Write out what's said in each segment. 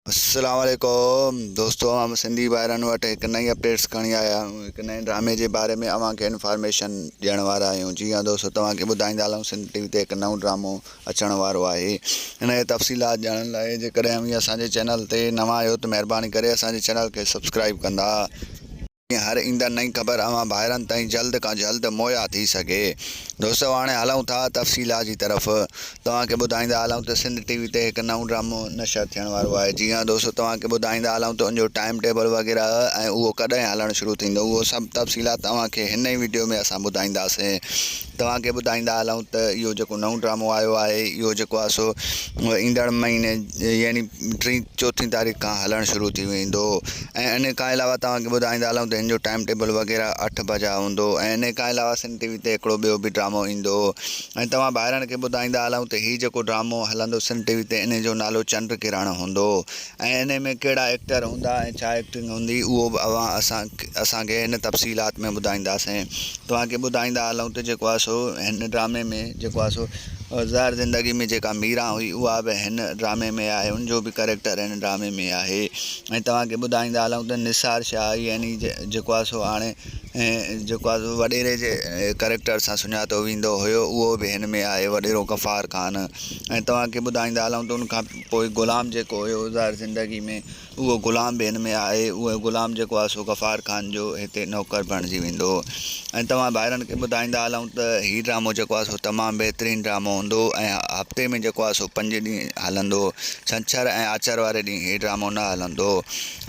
अस्सलाम वालेकुम दोस्तों, हम सिंधी ॿारनि वटि हिकु नई अपडेट्स खणी आया आहियूं। हिकु नए ड्रामे जे बारे में अव्हांखे इंफॉर्मेशन ॾियण वारा आहियूं। जी हाँ दोस्तों, तव्हांखे ॿुधाईंदा हलूं सिंध टीवी ते हिकु नओं ड्रामो अचण वारो आहे। हिन जे तफ़सीलात ॼाणण लाइ जेकॾहिं असांजे चैनल ते नवां आहियो त महिरबानी करे असांजे चैनल खे सब्सक्राइब कंदा। हर ईंदड़ नई ख़बर अवां ॿाहिरनि ताईं जल्द खां जल्द मुहैया थी सघे। दोस्तों, हाणे हलूं था तफ़सीलात जी तरफ़। तव्हांखे ॿुधाईंदा हलूं त सिंध टीवी ते हिकु नओं ड्रामो नशर थियण वारो आहे। जी हाँ दोस्तों, तव्हांखे ॿुधाईंदा हलूं त उनजो टाइम टेबल वग़ैरह ऐं उहो कॾहिं हलणु शुरू थींदो, उहो सभु तफ़सीलात तव्हांखे हिन ई वीडियो में असां ॿुधाईंदासीं। तव्हांखे ॿुधाईंदा हलूं त इहो जेको नओं ड्रामो आयो आहे, इहो जेको आहे सो ईंदड़ महीने यानी 3-4 तारीख़ खां हलणु शुरू थी वेंदो। ऐं इन खां अलावा तव्हांखे ॿुधाईंदा हलूं त हिन जो टाइम टेबल वग़ैरह 8 बजा हूंदो। ऐं इन खां अलावा सिंध टीवी ते हिकिड़ो ॿियो बि ड्रामो ईंदो। ऐं तव्हां ॿाहिरनि खे ॿुधाईंदा हलूं त हीउ जेको ड्रामो हलंदो सिंध टीवी ते, इन जो नालो चंड किरण हूंदो। ऐं इन में कहिड़ा एक्टर हूंदा ऐं छा एक्टिंग हूंदी, उहो बि असांखे हिन तफ़सीलात में ॿुधाईंदासीं। तव्हांखे ॿुधाईंदा हलूं त जेको आहे सो हिन ड्रामे में जेको आहे सो ज़हर ज़िंदगी में जेका मीरा हुई, उहा बि हिन ड्रामे में आहे। उनजो बि कैरेक्टर हिन ड्रामे में आहे। ऐं तव्हांखे ॿुधाईंदा हलूं त निसार शाह यानी जेको आहे सो हाणे जेको आहे वॾेरे जे कैरेक्टर सां सुञातो वेंदो हुयो, उहो बि हिन में आहे, वॾेरो गफ़ार ख़ान। ऐं तव्हांखे ॿुधाईंदा हलूं त उनखां पोइ ग़ुलाम जेको हुयो ज़हर ज़िंदगी में, उहो ग़ुलाम बि हिन में आहे। उहो ग़ुलाम जेको आहे सो गफ़ार ख़ान जो हिते नौकर बणिजी वेंदो। ऐं तव्हां ॿाहिरनि खे ॿुधाईंदा हलूं त हीउ ड्रामो जेको आहे सो तमामु बहितरीनु ड्रामो हूंदो ऐं हफ़्ते में जेको आहे सो 5 ॾींहं हलंदो। छंछरु ऐं आर्तवार वारे ॾींहुं हीउ ड्रामो न हलंदो।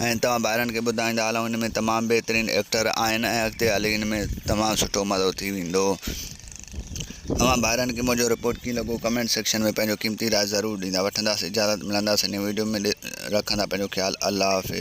ऐं तव्हां ॿाहिरनि खे ॿुधाईंदा हलूं हिन में तमामु बहितरीनु एक्टर आहिनि ऐं अॻिते हली हिन में तमामु सुठो मज़ो थी वेंदो। तव्हां ॿाहिरनि खे मुंहिंजो रिपोर्ट कीअं लॻो, कमेंट सेक्शन में पंहिंजो क़ीमती राय ज़रूरु ॾींदा। वठंदासीं इजाज़त, मिलंदासीं नई वीडियो में। रखंदा पंहिंजो ख़्यालु। अल्लाह हाफ़िज़।